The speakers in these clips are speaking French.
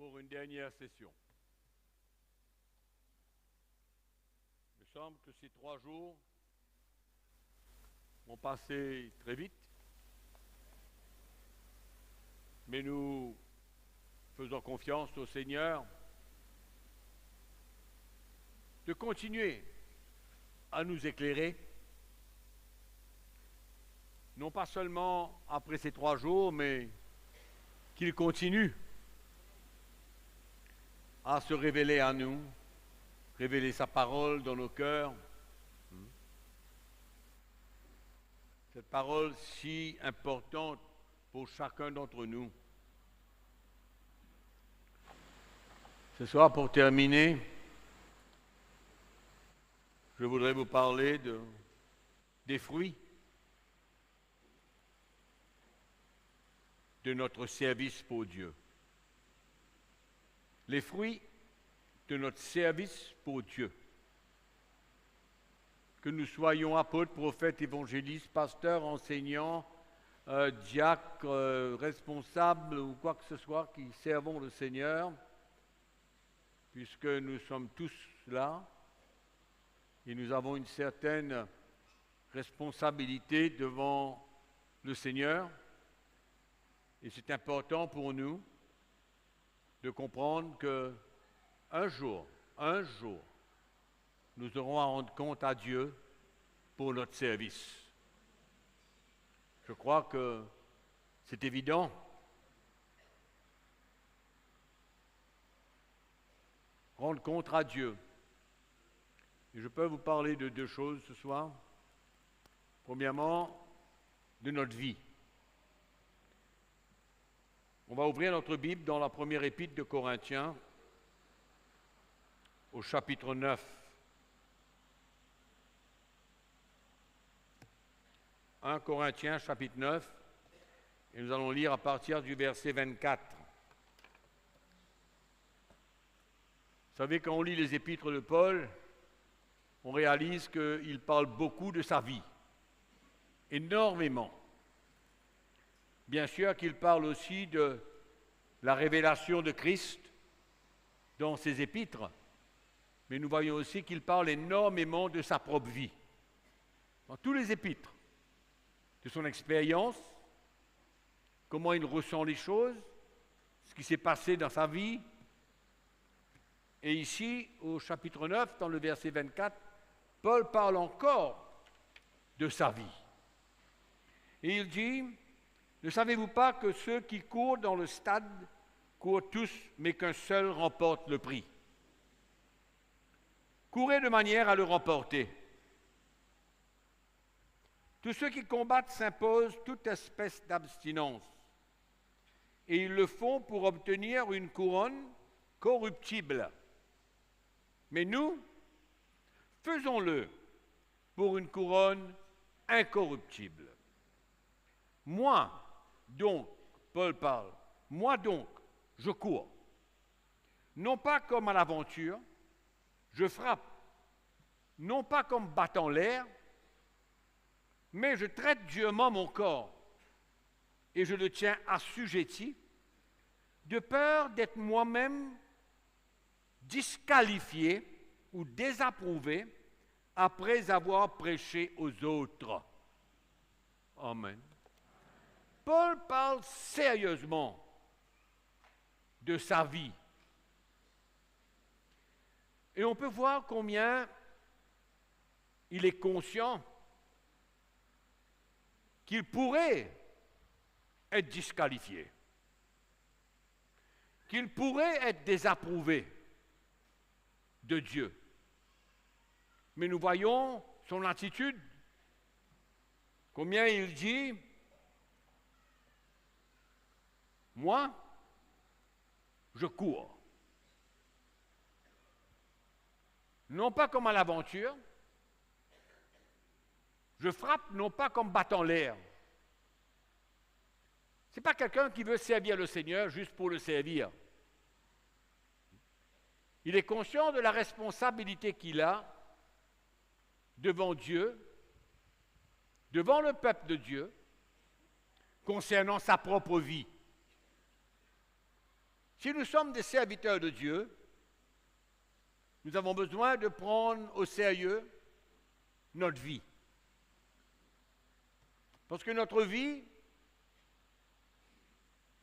pour une dernière session. Il me semble que ces 3 jours ont passé très vite, mais nous faisons confiance au Seigneur de continuer à nous éclairer, non pas seulement après ces 3 jours, mais qu'il continue à se révéler à nous, révéler sa parole dans nos cœurs. Cette parole si importante pour chacun d'entre nous. Ce soir, pour terminer, je voudrais vous parler des fruits de notre service pour Dieu. Les fruits de notre service pour Dieu. Que nous soyons apôtres, prophètes, évangélistes, pasteurs, enseignants, diacres, responsables ou quoi que ce soit qui servons le Seigneur, puisque nous sommes tous là et nous avons une certaine responsabilité devant le Seigneur. Et c'est important pour nous de comprendre que un jour, nous aurons à rendre compte à Dieu pour notre service. Je crois que c'est évident. Rendre compte à Dieu. Et je peux vous parler de 2 choses ce soir. Premièrement, de notre vie. On va ouvrir notre Bible dans la première épître de Corinthiens, au chapitre 9. 1 Corinthiens, chapitre 9, et nous allons lire à partir du verset 24. Vous savez, quand on lit les épîtres de Paul, on réalise qu'il parle beaucoup de sa vie, énormément. Bien sûr qu'il parle aussi de la révélation de Christ dans ses épîtres, mais nous voyons aussi qu'il parle énormément de sa propre vie, dans tous les épîtres, de son expérience, comment il ressent les choses, ce qui s'est passé dans sa vie. Et ici, au chapitre 9, dans le verset 24, Paul parle encore de sa vie. Et il dit, « Ne savez-vous pas que ceux qui courent dans le stade courent tous, mais qu'un seul remporte le prix? Courez de manière à le remporter. Tous ceux qui combattent s'imposent toute espèce d'abstinence, et ils le font pour obtenir une couronne corruptible. Mais nous, faisons-le pour une couronne incorruptible. Moi, donc, Paul parle, moi donc, je cours. Non pas comme à l'aventure, je frappe, non pas comme battant l'air, mais je traite durement mon corps et je le tiens assujetti, de peur d'être moi-même disqualifié ou désapprouvé après avoir prêché aux autres. Amen. Paul parle sérieusement de sa vie. Et on peut voir combien il est conscient qu'il pourrait être disqualifié, qu'il pourrait être désapprouvé de Dieu. Mais nous voyons son attitude, combien il dit, moi, je cours. Non pas comme à l'aventure, je frappe non pas comme battant l'air. Ce n'est pas quelqu'un qui veut servir le Seigneur juste pour le servir. Il est conscient de la responsabilité qu'il a devant Dieu, devant le peuple de Dieu, concernant sa propre vie. Si nous sommes des serviteurs de Dieu, nous avons besoin de prendre au sérieux notre vie. Parce que notre vie,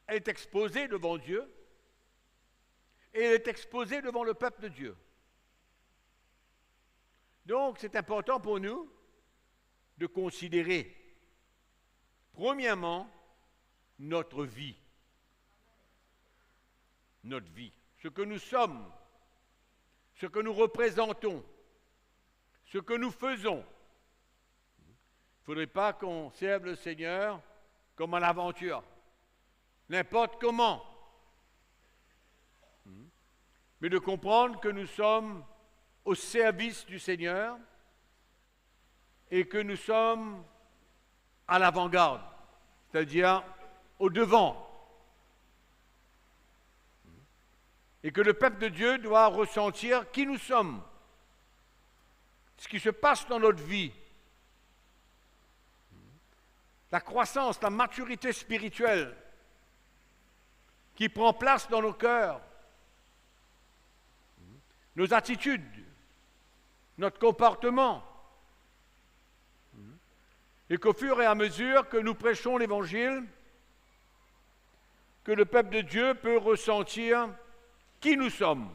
elle est exposée devant Dieu et elle est exposée devant le peuple de Dieu. Donc, c'est important pour nous de considérer, premièrement, notre vie. Notre vie. Ce que nous sommes, ce que nous représentons, ce que nous faisons. Il ne faudrait pas qu'on serve le Seigneur comme à l'aventure, n'importe comment. Mais de comprendre que nous sommes au service du Seigneur et que nous sommes à l'avant-garde, c'est-à-dire au devant. Et que le peuple de Dieu doit ressentir qui nous sommes, ce qui se passe dans notre vie, la croissance, la maturité spirituelle qui prend place dans nos cœurs, nos attitudes, notre comportement. Et qu'au fur et à mesure que nous prêchons l'Évangile, que le peuple de Dieu peut ressentir qui nous sommes.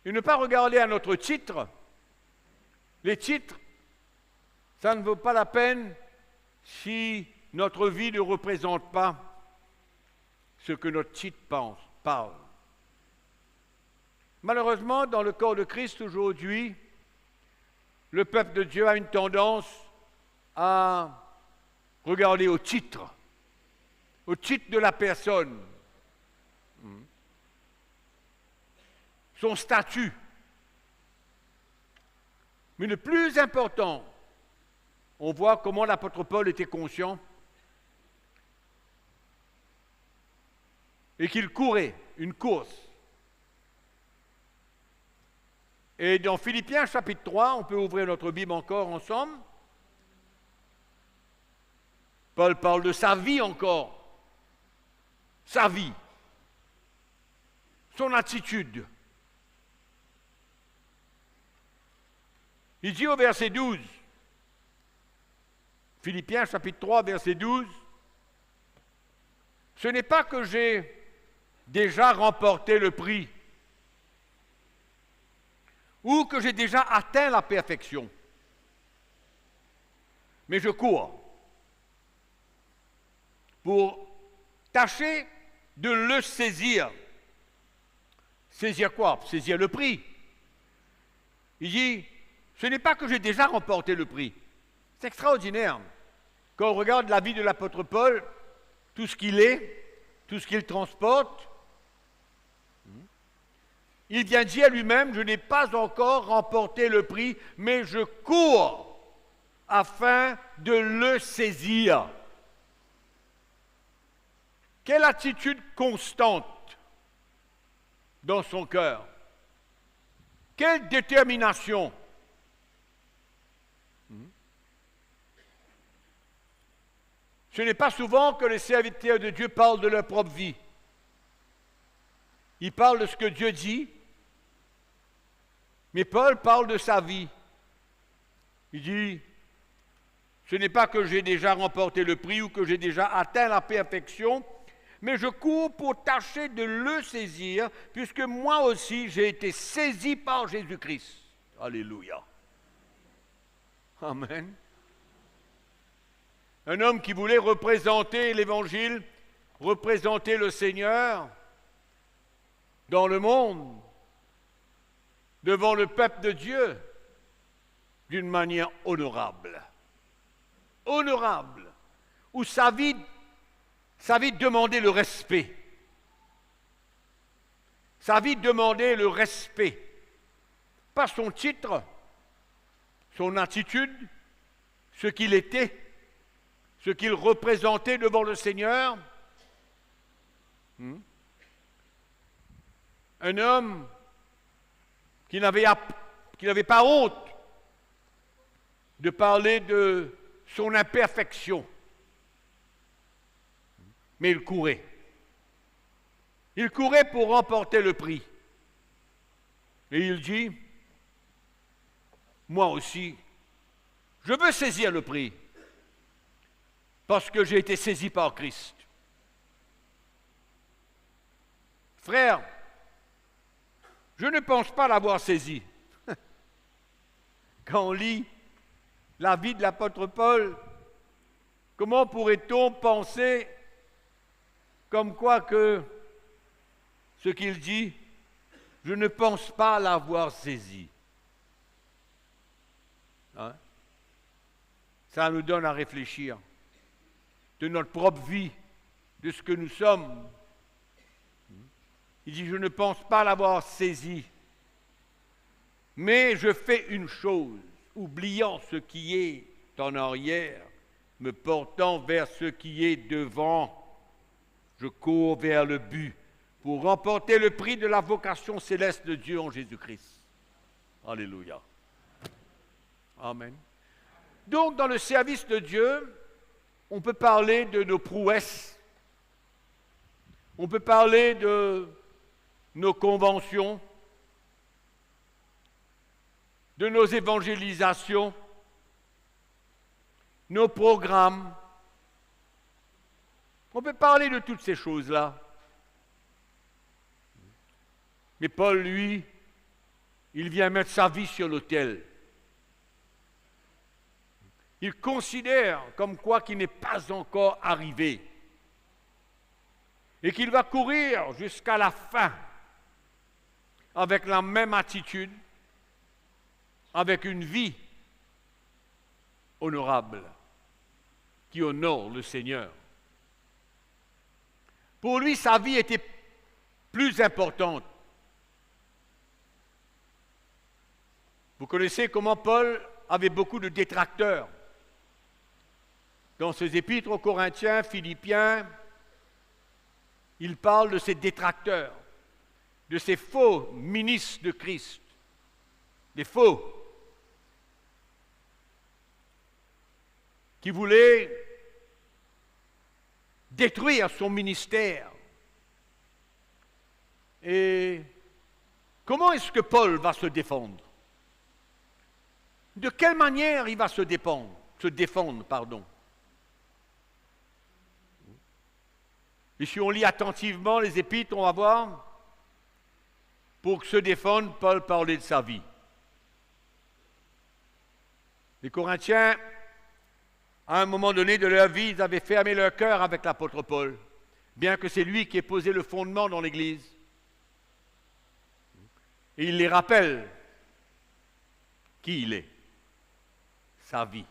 Et ne pas regarder à notre titre. Les titres, ça ne vaut pas la peine si notre vie ne représente pas ce que notre titre parle. Malheureusement, dans le corps de Christ aujourd'hui, le peuple de Dieu a une tendance à regarder au titre de la personne, son statut. Mais le plus important, on voit comment l'apôtre Paul était conscient et qu'il courait une course. Et dans Philippiens chapitre 3, on peut ouvrir notre Bible encore ensemble. Paul parle de sa vie encore. Sa vie. Son attitude. Il dit au verset 12, Philippiens chapitre 3, verset 12, « Ce n'est pas que j'ai déjà remporté le prix, ou que j'ai déjà atteint la perfection, mais je cours pour tâcher de le saisir. » Saisir quoi? Saisir le prix. Il dit, ce n'est pas que j'ai déjà remporté le prix. C'est extraordinaire. Quand on regarde la vie de l'apôtre Paul, tout ce qu'il est, tout ce qu'il transporte, il vient dire lui-même, je n'ai pas encore remporté le prix, mais je cours afin de le saisir. Quelle attitude constante dans son cœur. Quelle détermination. Ce n'est pas souvent que les serviteurs de Dieu parlent de leur propre vie. Ils parlent de ce que Dieu dit, mais Paul parle de sa vie. Il dit, ce n'est pas que j'ai déjà remporté le prix ou que j'ai déjà atteint la perfection, mais je cours pour tâcher de le saisir, puisque moi aussi j'ai été saisi par Jésus-Christ. Alléluia. Amen. Un homme qui voulait représenter l'Évangile, représenter le Seigneur dans le monde, devant le peuple de Dieu, d'une manière honorable. Honorable, où sa vie demandait le respect. Sa vie demandait le respect. Pas son titre, son attitude, ce qu'il était, ce qu'il représentait devant le Seigneur. Un homme qui n'avait pas honte de parler de son imperfection. Mais il courait. Il courait pour remporter le prix. Et il dit, moi aussi, je veux saisir le prix parce que j'ai été saisi par Christ. Frère, je ne pense pas l'avoir saisi. Quand on lit la vie de l'apôtre Paul, comment pourrait-on penser comme quoi que ce qu'il dit, je ne pense pas l'avoir saisi. Hein? Ça nous donne à réfléchir de notre propre vie, de ce que nous sommes. Il dit, je ne pense pas l'avoir saisi, mais je fais une chose, oubliant ce qui est en arrière, me portant vers ce qui est devant, je cours vers le but pour remporter le prix de la vocation céleste de Dieu en Jésus-Christ. Alléluia. Amen. Donc, dans le service de Dieu, on peut parler de nos prouesses, on peut parler de nos conventions, de nos évangélisations, nos programmes. On peut parler de toutes ces choses-là. Mais Paul, lui, il vient mettre sa vie sur l'autel. Il considère comme quoi qu'il n'est pas encore arrivé et qu'il va courir jusqu'à la fin avec la même attitude, avec une vie honorable qui honore le Seigneur. Pour lui, sa vie était plus importante. Vous connaissez comment Paul avait beaucoup de détracteurs. Dans ses épîtres aux Corinthiens, Philippiens, il parle de ses détracteurs, de ces faux ministres de Christ, des faux, qui voulaient détruire son ministère. Et comment est-ce que Paul va se défendre? De quelle manière il va se défendre? Et si on lit attentivement les épîtres, on va voir, pour se défendre, Paul parlait de sa vie. Les Corinthiens, à un moment donné de leur vie, ils avaient fermé leur cœur avec l'apôtre Paul, bien que c'est lui qui ait posé le fondement dans l'Église. Et il les rappelle qui il est, sa vie.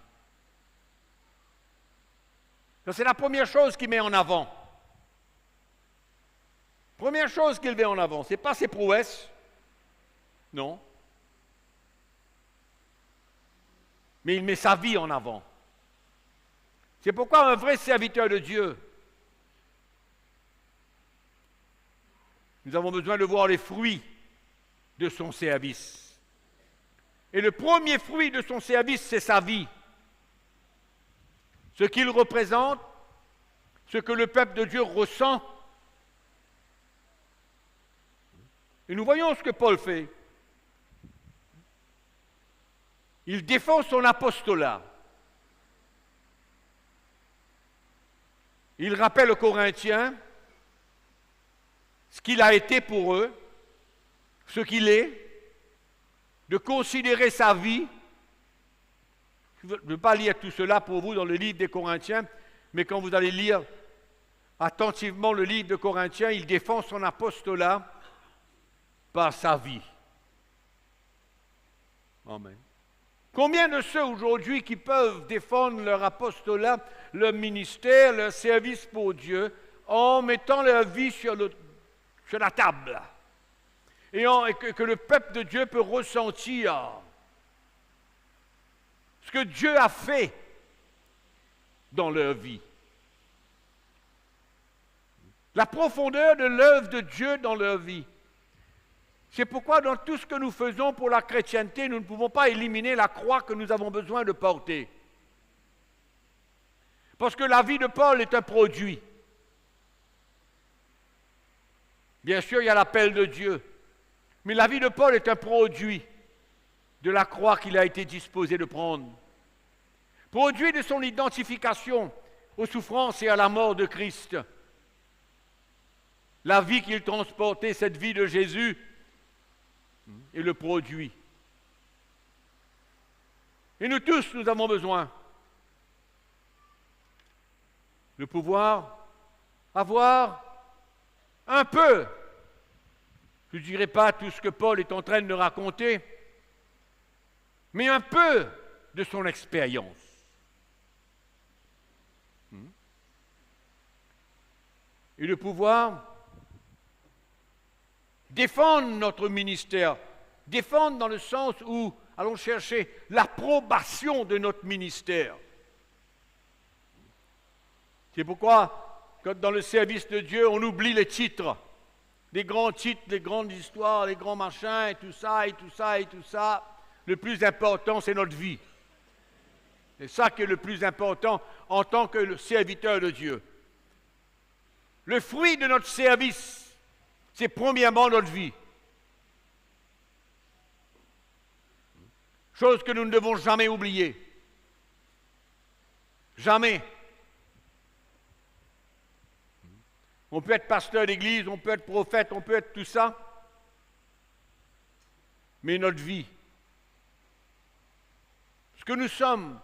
Donc c'est la première chose qu'il met en avant. Première chose qu'il met en avant, ce n'est pas ses prouesses, non, mais il met sa vie en avant. C'est pourquoi un vrai serviteur de Dieu, nous avons besoin de voir les fruits de son service. Et le premier fruit de son service, c'est sa vie. Ce qu'il représente, ce que le peuple de Dieu ressent. Et nous voyons ce que Paul fait. Il défend son apostolat. Il rappelle aux Corinthiens ce qu'il a été pour eux, ce qu'il est, de considérer sa vie. Je ne veux pas lire tout cela pour vous dans le livre des Corinthiens, mais quand vous allez lire attentivement le livre de Corinthiens, il défend son apostolat par sa vie. Amen. Combien de ceux aujourd'hui qui peuvent défendre leur apostolat, leur ministère, leur service pour Dieu, en mettant leur vie sur la table, et que le peuple de Dieu peut ressentir ce que Dieu a fait dans leur vie. La profondeur de l'œuvre de Dieu dans leur vie. C'est pourquoi dans tout ce que nous faisons pour la chrétienté, nous ne pouvons pas éliminer la croix que nous avons besoin de porter. Parce que la vie de Paul est un produit. Bien sûr, il y a l'appel de Dieu. Mais la vie de Paul est un produit de la croix qu'il a été disposé de prendre. Produit de son identification aux souffrances et à la mort de Christ. La vie qu'il transportait, cette vie de Jésus, est le produit. Et nous tous, nous avons besoin de pouvoir avoir un peu, je ne dirais pas tout ce que Paul est en train de raconter, mais un peu de son expérience. Et de pouvoir défendre notre ministère, défendre dans le sens où allons chercher l'approbation de notre ministère. C'est pourquoi, quand dans le service de Dieu, on oublie les titres, les grands titres, les grandes histoires, les grands machins, et tout ça, et tout ça, et tout ça. Le plus important, c'est notre vie. C'est ça qui est le plus important en tant que serviteur de Dieu. Le fruit de notre service, c'est premièrement notre vie. Chose que nous ne devons jamais oublier. Jamais. On peut être pasteur d'église, on peut être prophète, on peut être tout ça. Mais notre vie, ce que nous sommes,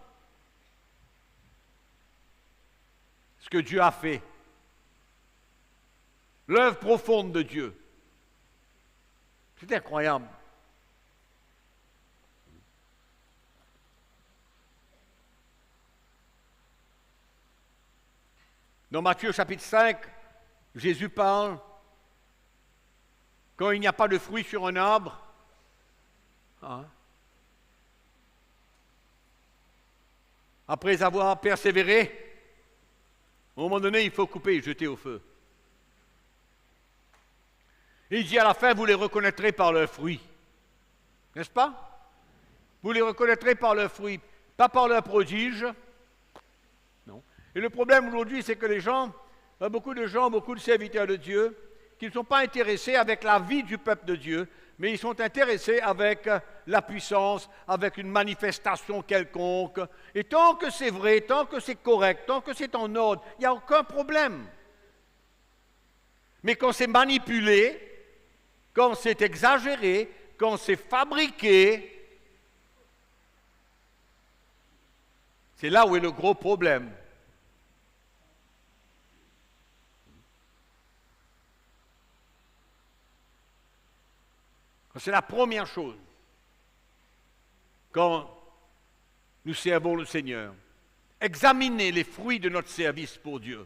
ce que Dieu a fait, l'œuvre profonde de Dieu, c'est incroyable. Dans Matthieu chapitre 5, Jésus parle, quand il n'y a pas de fruit sur un arbre, après avoir persévéré, à un moment donné, il faut couper et jeter au feu. Et il dit à la fin, vous les reconnaîtrez par leurs fruits. N'est-ce pas? Vous les reconnaîtrez par leurs fruits, pas par leurs prodiges. Non. Et le problème aujourd'hui, c'est que les gens, beaucoup de serviteurs de Dieu, qui ne sont pas intéressés avec la vie du peuple de Dieu, mais ils sont intéressés avec la puissance, avec une manifestation quelconque. Et tant que c'est vrai, tant que c'est correct, tant que c'est en ordre, il n'y a aucun problème. Mais quand c'est manipulé, quand c'est exagéré, quand c'est fabriqué, c'est là où est le gros problème. C'est la première chose quand nous servons le Seigneur. Examiner les fruits de notre service pour Dieu.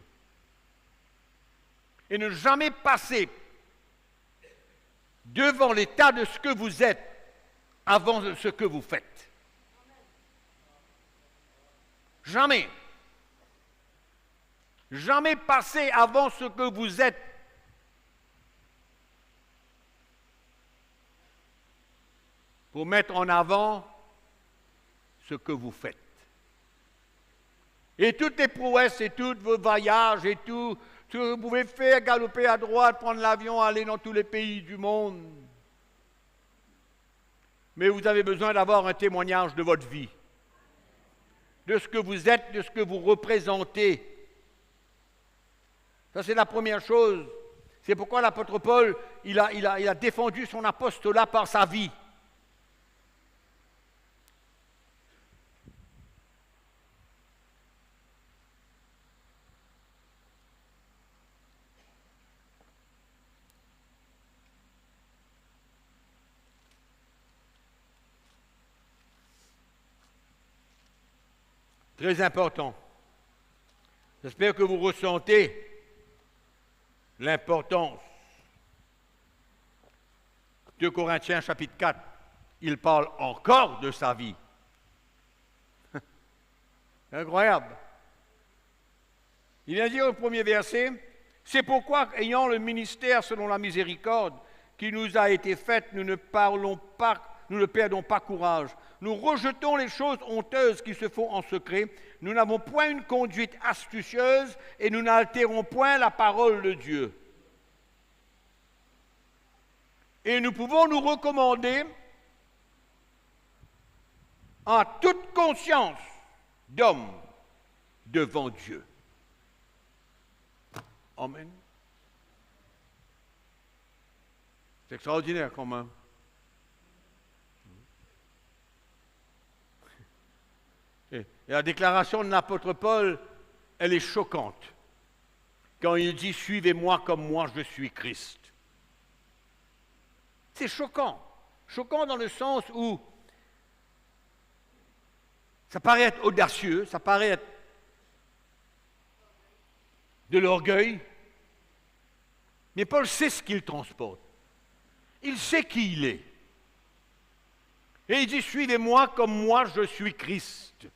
Et ne jamais passer devant l'état de ce que vous êtes avant de ce que vous faites. Jamais. Jamais passer avant ce que vous êtes. Pour mettre en avant ce que vous faites. Et toutes les prouesses et tous vos voyages et tout, ce que vous pouvez faire, galoper à droite, prendre l'avion, aller dans tous les pays du monde. Mais vous avez besoin d'avoir un témoignage de votre vie, de ce que vous êtes, de ce que vous représentez. Ça, c'est la première chose. C'est pourquoi l'apôtre Paul, il a défendu son apostolat par sa vie. Très important. J'espère que vous ressentez l'importance. 2 Corinthiens chapitre 4, il parle encore de sa vie. Incroyable. Il vient dire au premier verset, « C'est pourquoi, ayant le ministère selon la miséricorde qui nous a été faite, nous ne perdons pas courage. Nous rejetons les choses honteuses qui se font en secret. Nous n'avons point une conduite astucieuse et nous n'altérons point la parole de Dieu. » Et nous pouvons nous recommander en toute conscience d'homme devant Dieu. Amen. C'est extraordinaire quand même. Et la déclaration de l'apôtre Paul, elle est choquante. Quand il dit « Suivez-moi comme moi je suis Christ ». C'est choquant. Choquant dans le sens où ça paraît être audacieux, ça paraît être de l'orgueil. Mais Paul sait ce qu'il transporte. Il sait qui il est. Et il dit, suivez-moi comme moi je suis Christ.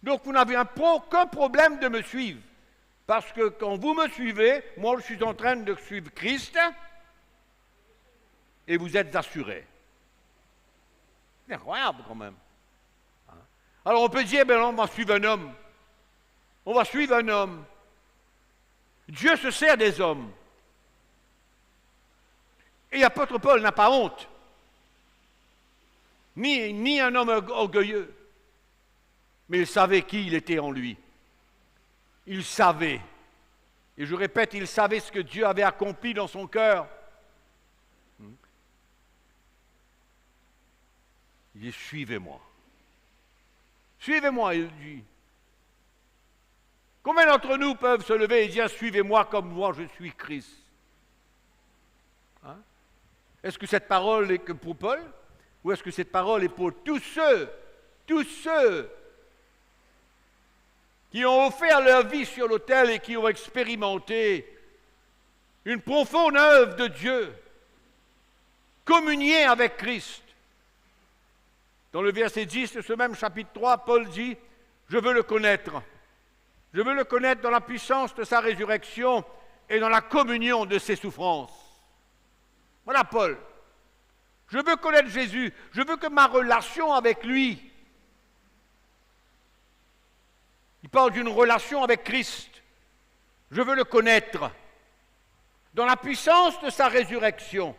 Donc vous n'avez aucun problème de me suivre. Parce que quand vous me suivez, moi je suis en train de suivre Christ et vous êtes assurés. C'est incroyable quand même. Alors on peut dire, ben on va suivre un homme. On va suivre un homme. Dieu se sert des hommes. Et l'apôtre Paul n'a pas honte. Ni un homme orgueilleux. Mais il savait qui il était en lui. Il savait. Et je répète, il savait ce que Dieu avait accompli dans son cœur. Il dit, suivez-moi. Suivez-moi, il dit. Combien d'entre nous peuvent se lever et dire, suivez-moi comme moi je suis Christ? Hein? Est-ce que cette parole est que pour Paul? Ou est-ce que cette parole est pour tous ceux qui ont offert leur vie sur l'autel et qui ont expérimenté une profonde œuvre de Dieu, communier avec Christ? Dans le verset 10 de ce même chapitre 3, Paul dit, je veux le connaître. Je veux le connaître dans la puissance de sa résurrection et dans la communion de ses souffrances. Voilà Paul. Je veux connaître Jésus. Je veux que ma relation avec lui. Il parle d'une relation avec Christ. Je veux le connaître dans la puissance de sa résurrection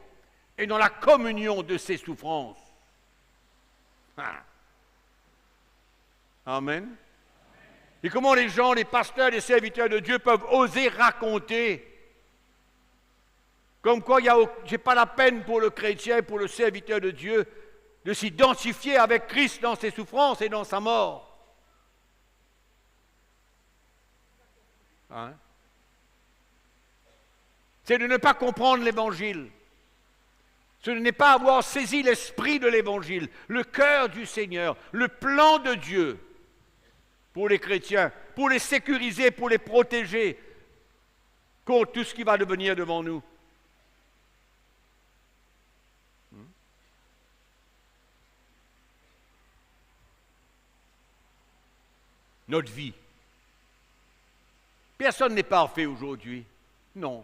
et dans la communion de ses souffrances. Ah. Amen. Et comment les gens, les pasteurs, les serviteurs de Dieu peuvent oser raconter comme quoi c'est pas la peine pour le chrétien, pour le serviteur de Dieu, de s'identifier avec Christ dans ses souffrances et dans sa mort. Hein? C'est de ne pas comprendre l'Évangile. Ce n'est pas avoir saisi l'esprit de l'Évangile, le cœur du Seigneur, le plan de Dieu pour les chrétiens, pour les sécuriser, pour les protéger contre tout ce qui va devenir devant nous. Notre vie. Personne n'est parfait aujourd'hui. Non.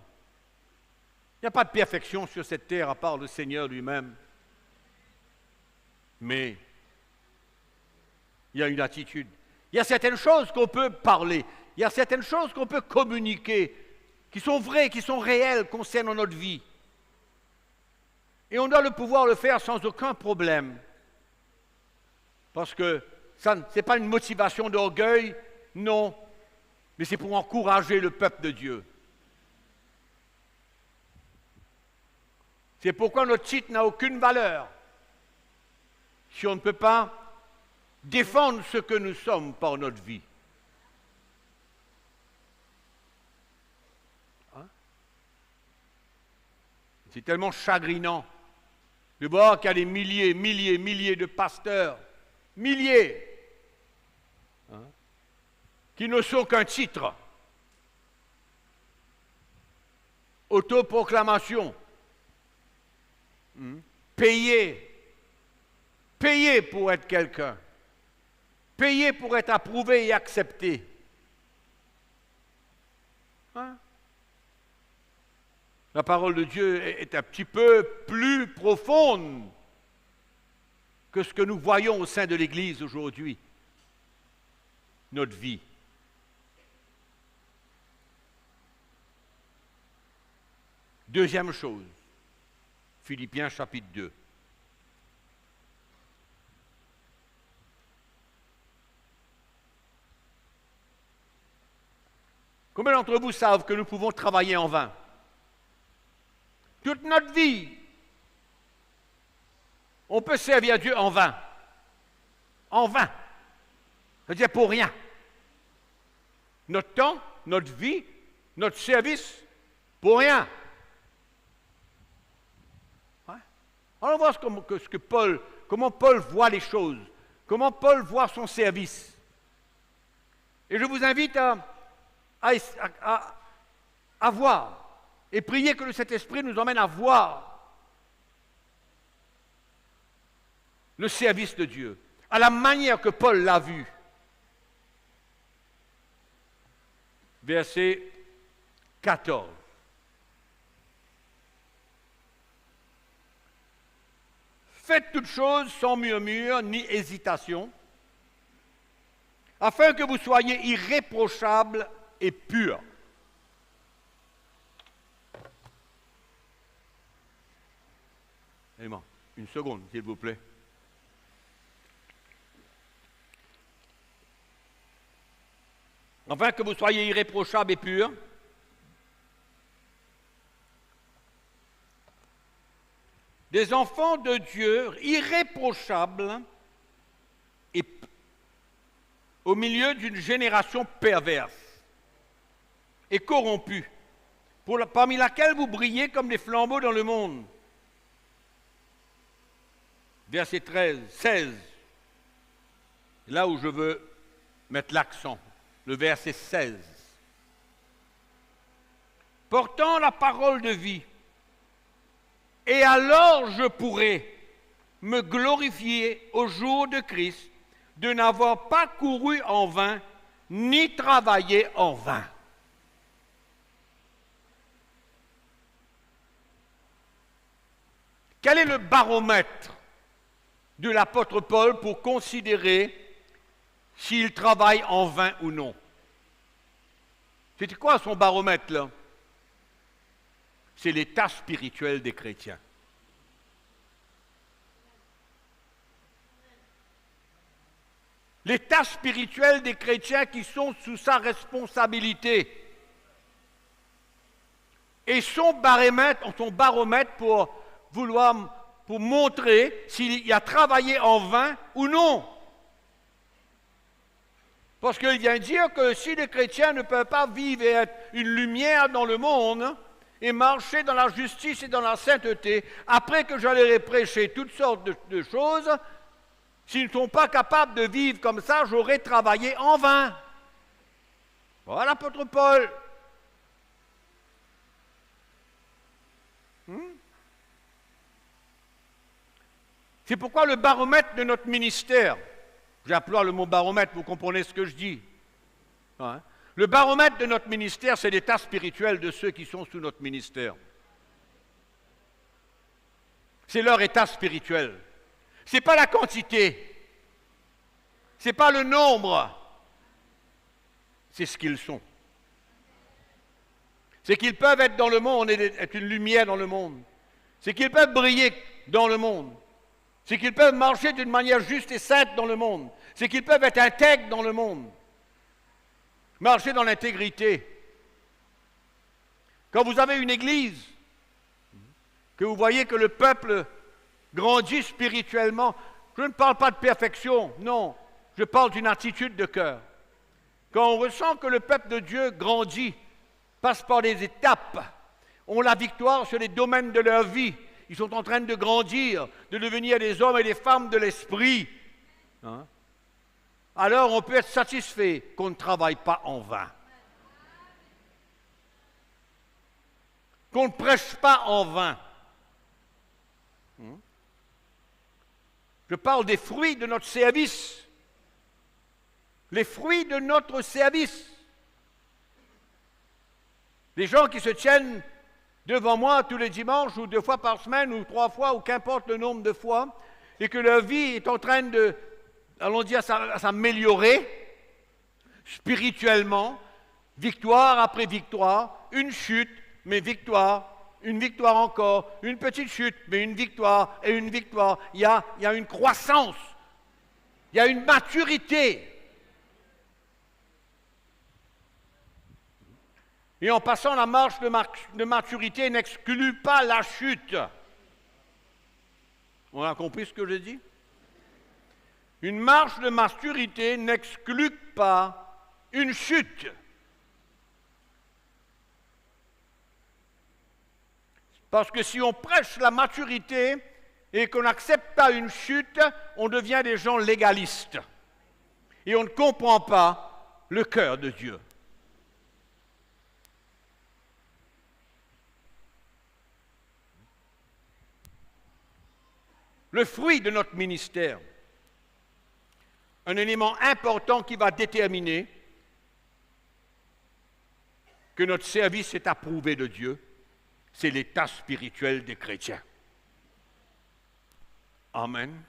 Il n'y a pas de perfection sur cette terre à part le Seigneur lui-même. Mais il y a une attitude. Il y a certaines choses qu'on peut parler. Il y a certaines choses qu'on peut communiquer, qui sont vraies, qui sont réelles concernant notre vie. Et on doit pouvoir le faire sans aucun problème. Parce que ce n'est pas une motivation d'orgueil, non, mais c'est pour encourager le peuple de Dieu. C'est pourquoi notre titre n'a aucune valeur si on ne peut pas défendre ce que nous sommes par notre vie. Hein? C'est tellement chagrinant de voir qu'il y a des milliers de pasteurs, milliers, hein, qui ne sont qu'un titre, autoproclamation, payé pour être quelqu'un, payé pour être approuvé et accepté. Hein? La parole de Dieu est un petit peu plus profonde que ce que nous voyons au sein de l'Église aujourd'hui. Notre vie. Deuxième chose, Philippiens chapitre 2. Combien d'entre vous savent que nous pouvons travailler en vain? Toute notre vie, on peut servir Dieu en vain. En vain. C'est-à-dire pour rien. Notre temps, notre vie, notre service, pour rien. Ouais. Alors on voit comment Paul voit les choses, comment Paul voit son service. Et je vous invite à voir et prier que le Saint-Esprit nous emmène à voir le service de Dieu, à la manière que Paul l'a vu. Verset 14. Faites toutes choses sans murmure ni hésitation, afin que vous soyez irréprochables et purs. Une seconde, s'il vous plaît. Afin que vous soyez irréprochables et purs, des enfants de Dieu irréprochables et au milieu d'une génération perverse et corrompue, parmi laquelle vous brillez comme des flambeaux dans le monde. Verset 16, là où je veux mettre l'accent, le verset 16. Portant la parole de vie, et alors je pourrai me glorifier au jour de Christ de n'avoir pas couru en vain, ni travaillé en vain. Quel est le baromètre de l'apôtre Paul pour considérer s'il travaille en vain ou non? C'était quoi son baromètre là? C'est l'état spirituel des chrétiens. L'état spirituel des chrétiens qui sont sous sa responsabilité. Et son baromètre pour montrer s'il a travaillé en vain ou non. Parce qu'il vient dire que si les chrétiens ne peuvent pas vivre et être une lumière dans le monde et marcher dans la justice et dans la sainteté, après que je leur ai prêché toutes sortes de choses, s'ils ne sont pas capables de vivre comme ça, j'aurai travaillé en vain. Voilà l'apôtre Paul. C'est pourquoi le baromètre de notre ministère, j'emploie le mot baromètre, vous comprenez ce que je dis. Hein? Le baromètre de notre ministère, c'est l'état spirituel de ceux qui sont sous notre ministère. C'est leur état spirituel. Ce n'est pas la quantité, ce n'est pas le nombre, c'est ce qu'ils sont. C'est qu'ils peuvent être dans le monde et être une lumière dans le monde. C'est qu'ils peuvent briller dans le monde. C'est qu'ils peuvent marcher d'une manière juste et sainte dans le monde. C'est qu'ils peuvent être intègres dans le monde. Marcher dans l'intégrité. Quand vous avez une église, que vous voyez que le peuple grandit spirituellement, je ne parle pas de perfection, non, je parle d'une attitude de cœur. Quand on ressent que le peuple de Dieu grandit, passe par des étapes, ont la victoire sur les domaines de leur vie, ils sont en train de grandir, de devenir des hommes et des femmes de l'esprit, hein? Alors on peut être satisfait qu'on ne travaille pas en vain. Qu'on ne prêche pas en vain. Je parle des fruits de notre service. Les fruits de notre service. Les gens qui se tiennent devant moi tous les dimanches ou 2 fois par semaine ou 3 fois ou qu'importe le nombre de fois et que leur vie est en train de, allons dire, s'améliorer spirituellement, victoire après victoire, une chute, mais victoire une victoire encore, une petite chute, mais une victoire et une victoire. Il y a une croissance, il y a une maturité. Et en passant, la marche de maturité n'exclut pas la chute. On a compris ce que j'ai dit? Une marche de maturité n'exclut pas une chute. Parce que si on prêche la maturité et qu'on n'accepte pas une chute, on devient des gens légalistes. Et on ne comprend pas le cœur de Dieu. Le fruit de notre ministère, un élément important qui va déterminer que notre service est approuvé de Dieu, c'est l'état spirituel des chrétiens. Amen.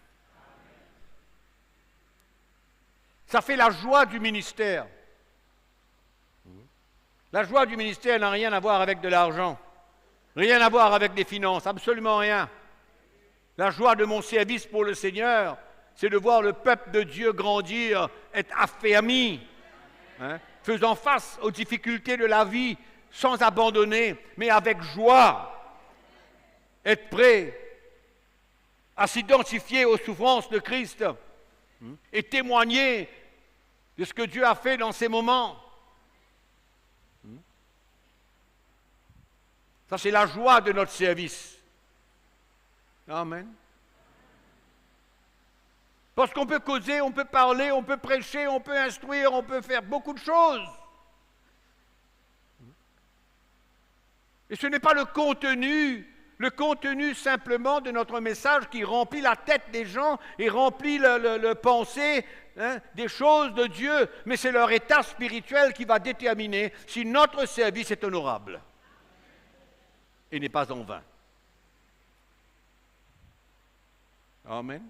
Ça fait la joie du ministère. La joie du ministère n'a rien à voir avec de l'argent, rien à voir avec des finances, absolument rien. La joie de mon service pour le Seigneur, c'est de voir le peuple de Dieu grandir, être affermi, faisant face aux difficultés de la vie, sans abandonner, mais avec joie. Être prêt à s'identifier aux souffrances de Christ et témoigner de ce que Dieu a fait dans ces moments. Ça, c'est la joie de notre service. Amen. Parce qu'on peut causer, on peut parler, on peut prêcher, on peut instruire, on peut faire beaucoup de choses. Et ce n'est pas le contenu simplement de notre message qui remplit la tête des gens et remplit le pensée des choses de Dieu, mais c'est leur état spirituel qui va déterminer si notre service est honorable et n'est pas en vain. Amen.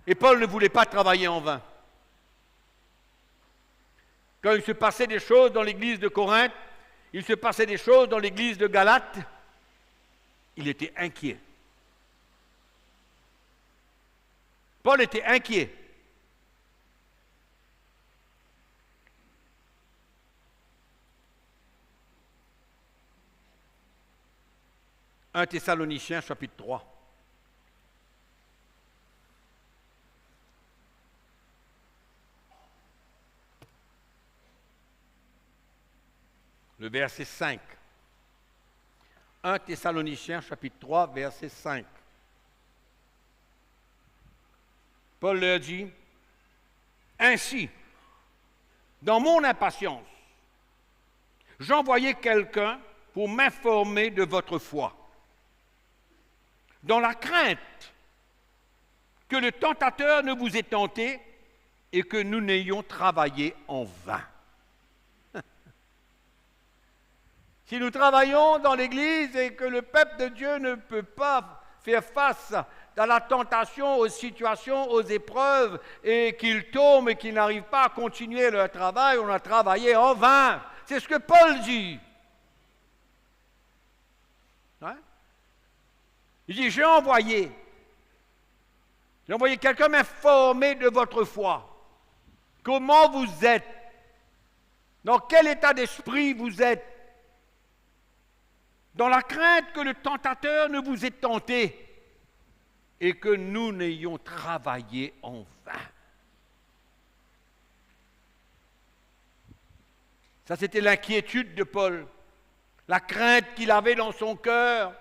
Et Paul ne voulait pas travailler en vain. Quand il se passait des choses dans l'église de Corinthe, il se passait des choses dans l'église de Galate, il était inquiet. Paul était inquiet. « 1 Thessaloniciens, chapitre 3. Le verset 5. 1 Thessaloniciens, chapitre 3, verset 5. Paul leur dit, « Ainsi, dans mon impatience, j'envoyais quelqu'un pour m'informer de votre foi, dans la crainte que le tentateur ne vous ait tenté et que nous n'ayons travaillé en vain. » Si nous travaillons dans l'Église et que le peuple de Dieu ne peut pas faire face à la tentation, aux situations, aux épreuves, et qu'ils tombent et qu'ils n'arrivent pas à continuer leur travail, on a travaillé en vain. C'est ce que Paul dit. Il dit, j'ai envoyé quelqu'un m'informer de votre foi. Comment vous êtes? Dans quel état d'esprit vous êtes? Dans la crainte que le tentateur ne vous ait tenté et que nous n'ayons travaillé en vain. Ça, c'était l'inquiétude de Paul, la crainte qu'il avait dans son cœur,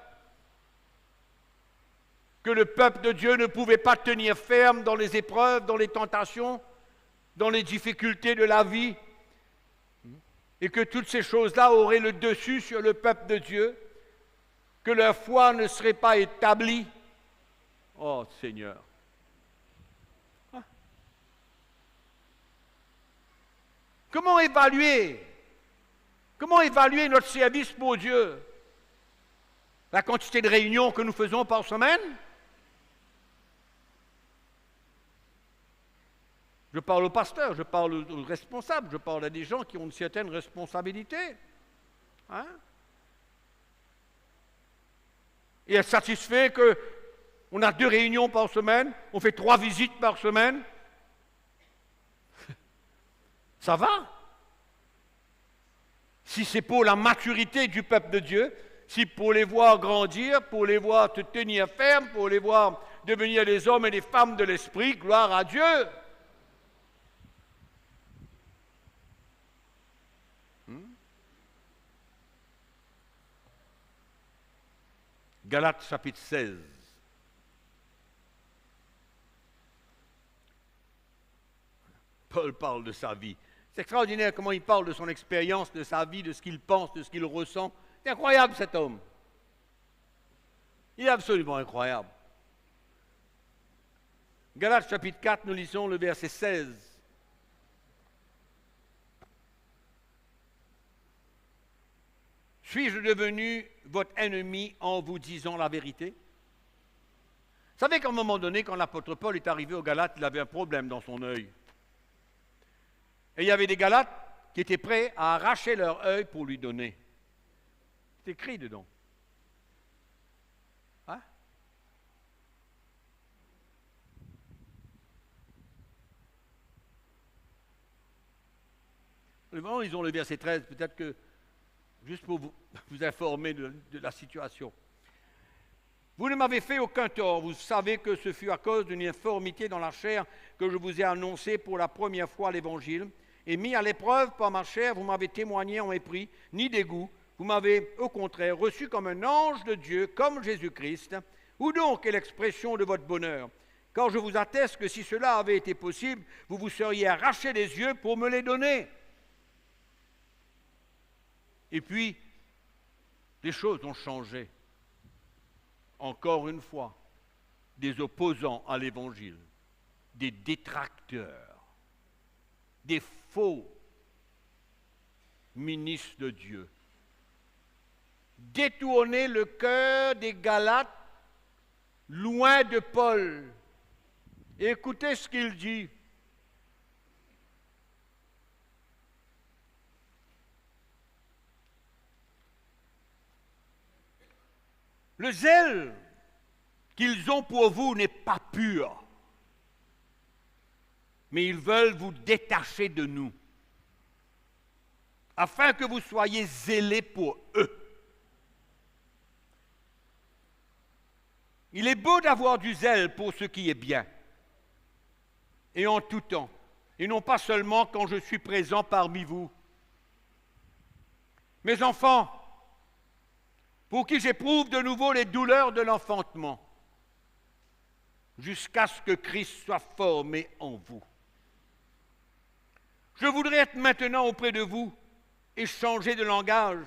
que le peuple de Dieu ne pouvait pas tenir ferme dans les épreuves, dans les tentations, dans les difficultés de la vie, et que toutes ces choses-là auraient le dessus sur le peuple de Dieu, que leur foi ne serait pas établie. Oh Seigneur! Comment évaluer notre service pour Dieu? La quantité de réunions que nous faisons par semaine? Je parle aux pasteurs, je parle aux responsables, je parle à des gens qui ont une certaine responsabilité. et être satisfait qu'on a 2 réunions par semaine, on fait 3 visites par semaine. Ça va. Si c'est pour la maturité du peuple de Dieu, si pour les voir grandir, pour les voir te tenir ferme, pour les voir devenir des hommes et des femmes de l'esprit, gloire à Dieu. Galates chapitre 16. Paul parle de sa vie. C'est extraordinaire comment il parle de son expérience, de sa vie, de ce qu'il pense, de ce qu'il ressent. C'est incroyable cet homme. Il est absolument incroyable. Galates chapitre 4, nous lisons le verset 16. Suis-je devenu votre ennemi en vous disant la vérité? Vous savez qu'à un moment donné, quand l'apôtre Paul est arrivé aux Galates, il avait un problème dans son œil. Et il y avait des Galates qui étaient prêts à arracher leur œil pour lui donner. C'est écrit dedans. Hein? Ils ont le verset 13, peut-être que, juste pour vous informer de la situation. Vous ne m'avez fait aucun tort, vous savez que ce fut à cause d'une infirmité dans la chair que je vous ai annoncé pour la première fois l'Évangile, et mis à l'épreuve par ma chair, vous m'avez témoigné en mépris, ni dégoût, vous m'avez au contraire reçu comme un ange de Dieu, comme Jésus-Christ. Où donc est l'expression de votre bonheur? Car je vous atteste que si cela avait été possible, vous vous seriez arraché les yeux pour me les donner. Et puis, les choses ont changé. Encore une fois, des opposants à l'Évangile, des détracteurs, des faux ministres de Dieu, détourner le cœur des Galates loin de Paul. Et écoutez ce qu'il dit. Le zèle qu'ils ont pour vous n'est pas pur, mais ils veulent vous détacher de nous, afin que vous soyez zélés pour eux. Il est beau d'avoir du zèle pour ce qui est bien, et en tout temps, et non pas seulement quand je suis présent parmi vous. Mes enfants, pour qui j'éprouve de nouveau les douleurs de l'enfantement, jusqu'à ce que Christ soit formé en vous. Je voudrais être maintenant auprès de vous et changer de langage,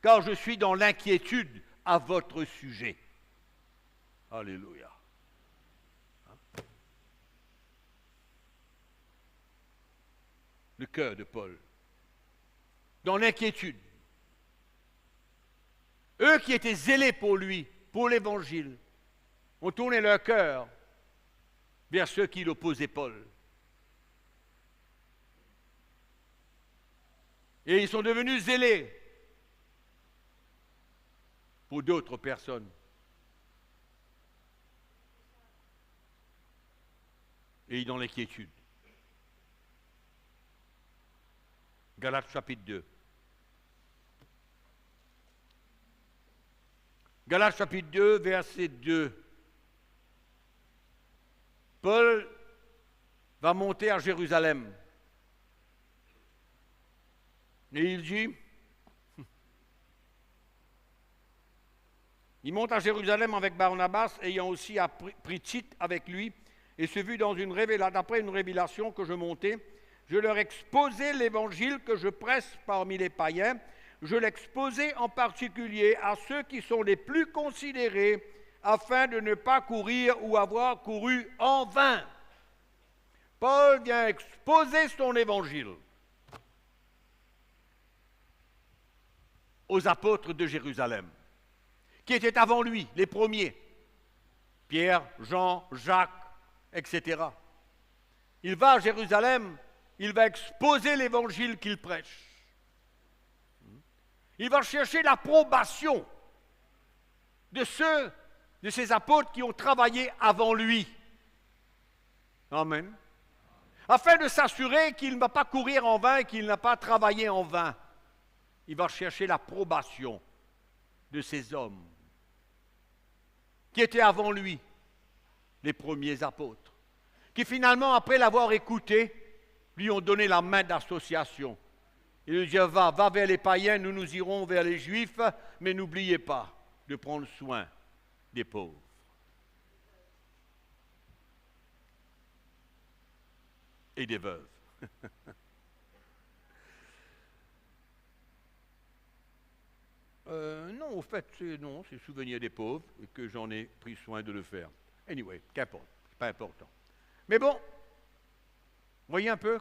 car je suis dans l'inquiétude à votre sujet. Alléluia. Le cœur de Paul, dans l'inquiétude. Eux qui étaient zélés pour lui, pour l'Évangile, ont tourné leur cœur vers ceux qui l'opposaient Paul. Et ils sont devenus zélés pour d'autres personnes. Et dans l'inquiétude. Galates chapitre 2. Galates chapitre 2, verset 2. Paul va monter à Jérusalem. Et il dit, il monte à Jérusalem avec Barnabas, ayant aussi pris Tite avec lui, et se fut d'après une révélation que je montais, je leur exposai l'évangile que je presse parmi les païens, je l'exposai en particulier à ceux qui sont les plus considérés, afin de ne pas courir ou avoir couru en vain. Paul vient exposer son évangile aux apôtres de Jérusalem, qui étaient avant lui, les premiers, Pierre, Jean, Jacques, etc. Il va à Jérusalem, il va exposer l'évangile qu'il prêche. Il va chercher l'approbation de ces apôtres qui ont travaillé avant lui. Amen. Afin de s'assurer qu'il ne va pas courir en vain et qu'il n'a pas travaillé en vain. Il va chercher l'approbation de ces hommes qui étaient avant lui, les premiers apôtres, qui finalement, après l'avoir écouté, lui ont donné la main d'association. Il lui dit, va vers les païens, nous irons vers les juifs, mais n'oubliez pas de prendre soin des pauvres. Et des veuves. Non, au fait, c'est souvenir des pauvres et que j'en ai pris soin de le faire. Anyway, qu'importe, c'est pas important. Mais bon, voyez un peu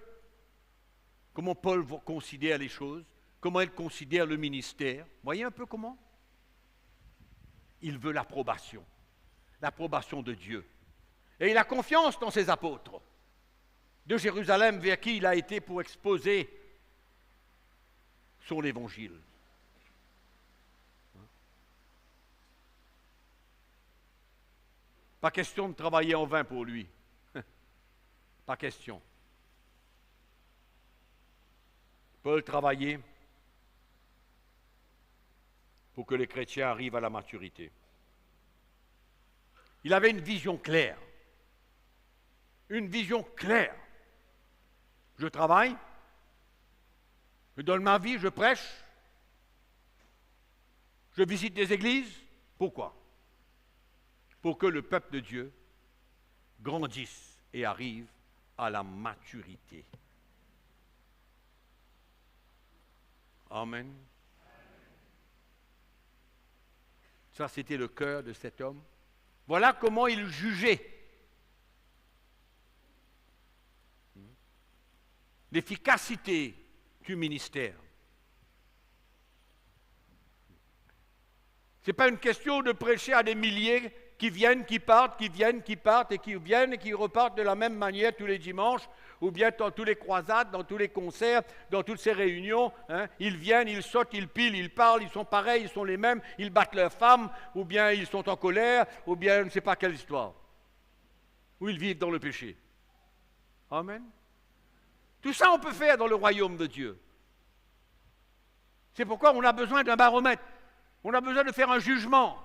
comment Paul considère les choses, comment il considère le ministère. Voyez un peu comment? Il veut l'approbation de Dieu. Et il a confiance dans ses apôtres de Jérusalem vers qui il a été pour exposer son évangile. Pas question de travailler en vain pour lui. Pas question. Paul travaillait pour que les chrétiens arrivent à la maturité. Il avait une vision claire. Une vision claire. Je travaille, je donne ma vie, je prêche, je visite des églises. Pourquoi? Pour que le peuple de Dieu grandisse et arrive à la maturité. Amen. Ça, c'était le cœur de cet homme. Voilà comment il jugeait l'efficacité du ministère. Ce n'est pas une question de prêcher à des milliers qui viennent, qui partent, et qui viennent et qui repartent de la même manière tous les dimanches, ou bien dans tous les croisades, dans tous les concerts, dans toutes ces réunions. Ils viennent, ils sautent, ils pilent, ils parlent, ils sont pareils, ils sont les mêmes, ils battent leurs femmes, ou bien ils sont en colère, ou bien je ne sais pas quelle histoire. Ou ils vivent dans le péché. Amen. Tout ça, on peut faire dans le royaume de Dieu. C'est pourquoi on a besoin d'un baromètre. On a besoin de faire un jugement.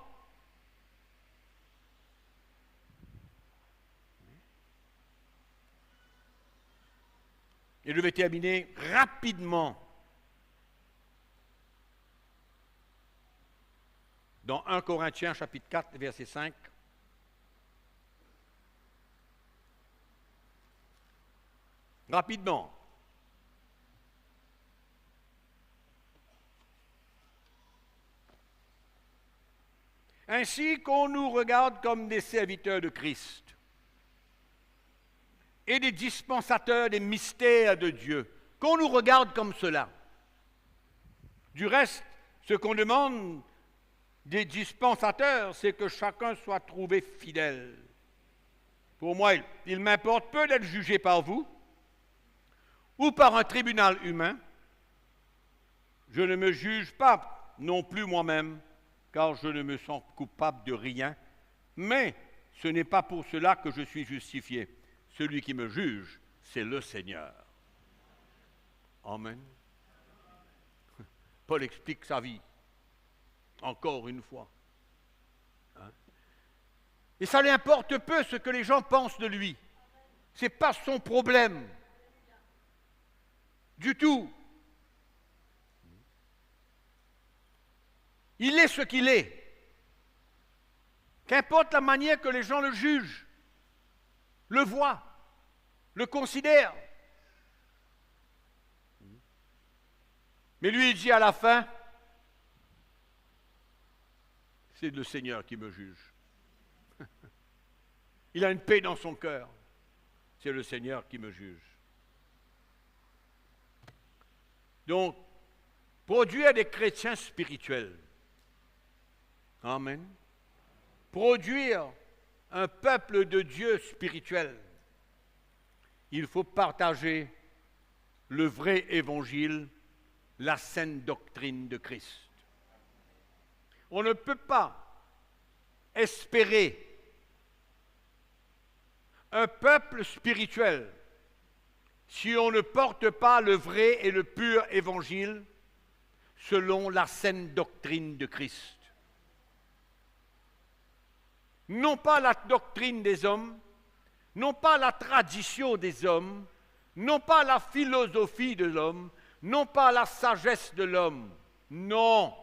Et je vais terminer rapidement dans 1 Corinthiens chapitre 4, verset 5. Rapidement. Ainsi qu'on nous regarde comme des serviteurs de Christ et des dispensateurs des mystères de Dieu, qu'on nous regarde comme cela. Du reste, ce qu'on demande des dispensateurs, c'est que chacun soit trouvé fidèle. Pour moi, il m'importe peu d'être jugé par vous ou par un tribunal humain. Je ne me juge pas non plus moi-même, car je ne me sens coupable de rien, mais ce n'est pas pour cela que je suis justifié. Celui qui me juge, c'est le Seigneur. Amen. Paul explique sa vie, encore une fois. Et ça lui importe peu ce que les gens pensent de lui. Ce n'est pas son problème. Du tout. Il est ce qu'il est. Qu'importe la manière que les gens le jugent, le voient, le considèrent. Mais lui, il dit à la fin, c'est le Seigneur qui me juge. Il a une paix dans son cœur. C'est le Seigneur qui me juge. Donc, produire des chrétiens spirituels. Amen. Produire un peuple de Dieu spirituel. Il faut partager le vrai évangile, la saine doctrine de Christ. On ne peut pas espérer un peuple spirituel si on ne porte pas le vrai et le pur évangile selon la saine doctrine de Christ. Non pas la doctrine des hommes, non pas la tradition des hommes, non pas la philosophie de l'homme, non pas la sagesse de l'homme. Non.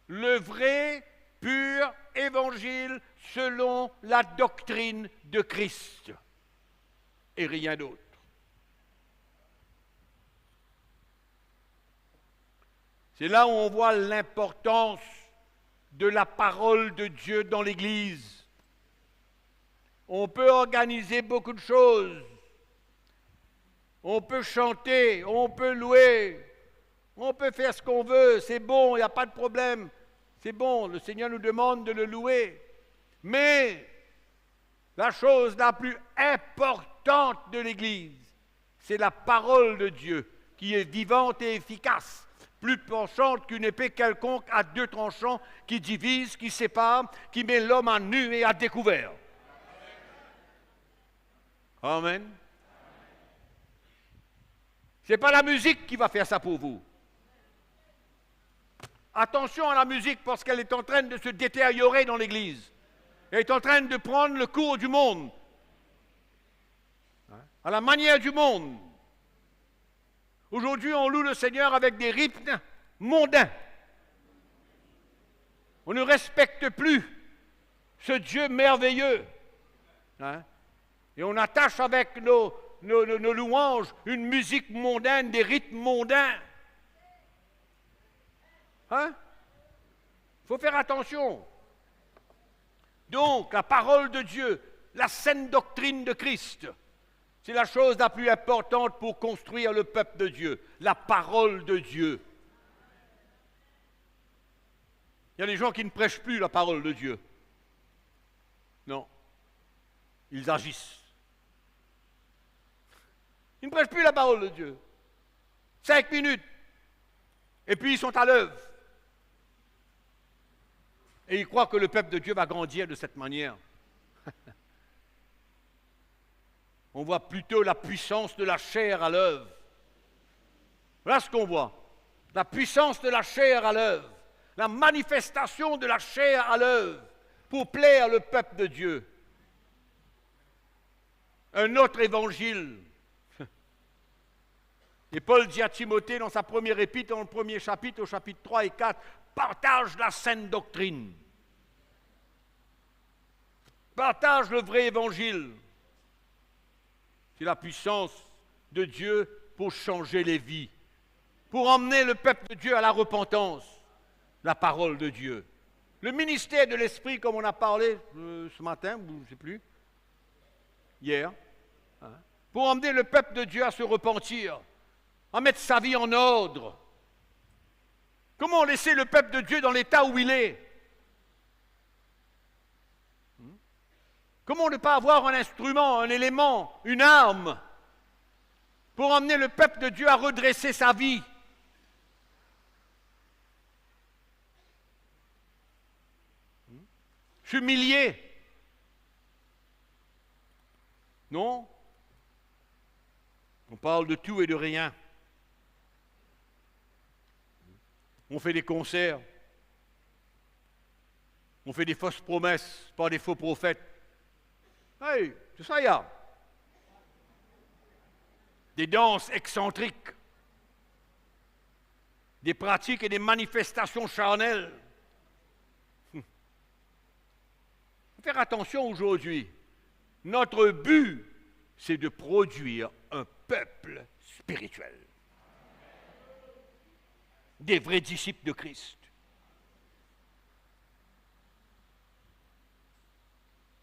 Le vrai, pur évangile selon la doctrine de Christ et rien d'autre. C'est là où on voit l'importance de la parole de Dieu dans l'Église. On peut organiser beaucoup de choses. On peut chanter, on peut louer, on peut faire ce qu'on veut, c'est bon, il n'y a pas de problème. C'est bon, le Seigneur nous demande de le louer. Mais la chose la plus importante de l'Église, c'est la parole de Dieu qui est vivante et efficace, plus penchante qu'une épée quelconque à deux tranchants, qui divise, qui sépare, qui met l'homme à nu et à découvert. Amen. Ce n'est pas la musique qui va faire ça pour vous. Attention à la musique parce qu'elle est en train de se détériorer dans l'Église. Elle est en train de prendre le cours du monde, à la manière du monde. Aujourd'hui, on loue le Seigneur avec des rythmes mondains. On ne respecte plus ce Dieu merveilleux. Et on attache avec nos louanges une musique mondaine, des rythmes mondains. Il faut faire attention. Donc, la parole de Dieu, la saine doctrine de Christ, c'est la chose la plus importante pour construire le peuple de Dieu, la parole de Dieu. Il y a des gens qui ne prêchent plus la parole de Dieu. Non, ils agissent. Ils ne prêchent plus la parole de Dieu. 5 minutes, et puis ils sont à l'œuvre. Et ils croient que le peuple de Dieu va grandir de cette manière. On voit plutôt la puissance de la chair à l'œuvre. Voilà ce qu'on voit. La puissance de la chair à l'œuvre. La manifestation de la chair à l'œuvre pour plaire le peuple de Dieu. Un autre évangile. Et Paul dit à Timothée dans sa première épître, dans le premier chapitre, au chapitre 3 et 4, partage la saine doctrine. Partage le vrai évangile. C'est la puissance de Dieu pour changer les vies, pour emmener le peuple de Dieu à la repentance, la parole de Dieu. Le ministère de l'Esprit, comme on a parlé ce matin, je ne sais plus, hier, pour emmener le peuple de Dieu à se repentir, à mettre sa vie en ordre. Comment laisser le peuple de Dieu dans l'état où il est? Comment ne pas avoir un instrument, un élément, une arme pour emmener le peuple de Dieu à redresser sa vie? S'humilier? Non? On parle de tout et de rien. On fait des concerts. On fait des fausses promesses par des faux prophètes. Hey, c'est ça, il y a. Des danses excentriques. Des pratiques et des manifestations charnelles. Faut faire attention aujourd'hui. Notre but, c'est de produire un peuple spirituel. Des vrais disciples de Christ.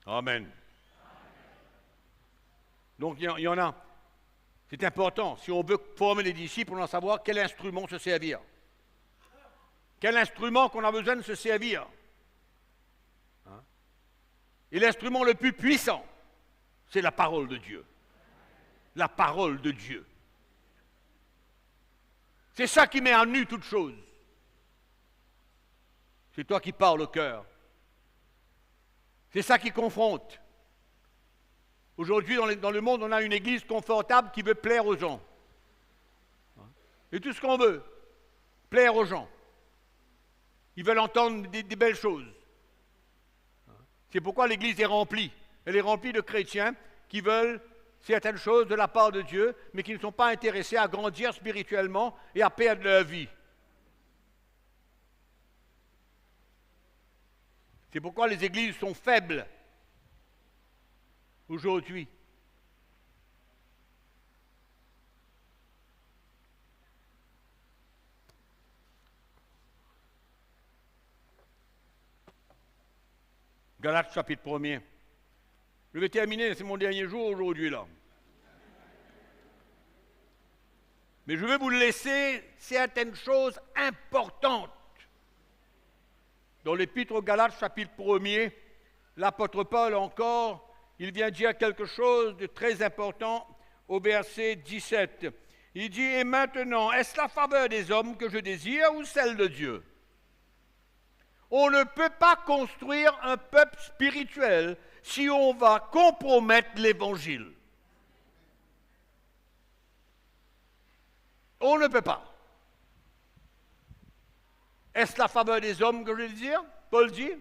Amen. Donc il y en a. C'est important. Si on veut former les disciples, on doit savoir quel instrument se servir. Quel instrument qu'on a besoin de se servir. Et l'instrument le plus puissant, c'est la parole de Dieu. La parole de Dieu. C'est ça qui met en nu toute chose. C'est toi qui parles au cœur. C'est ça qui confronte. Aujourd'hui, dans le monde, on a une église confortable qui veut plaire aux gens. Et tout ce qu'on veut, plaire aux gens. Ils veulent entendre des belles choses. C'est pourquoi l'église est remplie. Elle est remplie de chrétiens qui veulent certaines choses de la part de Dieu, mais qui ne sont pas intéressés à grandir spirituellement et à perdre leur vie. C'est pourquoi les églises sont faibles aujourd'hui. Galates chapitre 1er. Je vais terminer, c'est mon dernier jour aujourd'hui là. Mais je vais vous laisser certaines choses importantes. Dans l'épître aux Galates chapitre 1er, l'apôtre Paul encore, il vient dire quelque chose de très important au verset 17. Il dit, et maintenant, est-ce la faveur des hommes que je désire ou celle de Dieu? On ne peut pas construire un peuple spirituel si on va compromettre l'Évangile. On ne peut pas. Est-ce la faveur des hommes que je désire? Paul dit.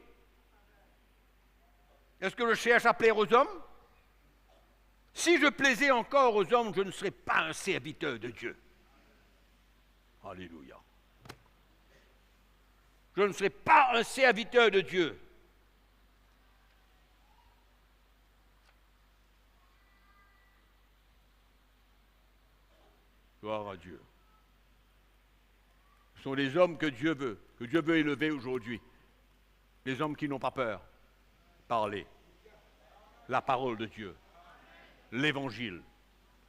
Est-ce que je cherche à plaire aux hommes? Si je plaisais encore aux hommes, je ne serais pas un serviteur de Dieu. Alléluia. Je ne serai pas un serviteur de Dieu. Gloire à Dieu. Ce sont les hommes que Dieu veut élever aujourd'hui. Les hommes qui n'ont pas peur. Parler. La parole de Dieu. L'évangile.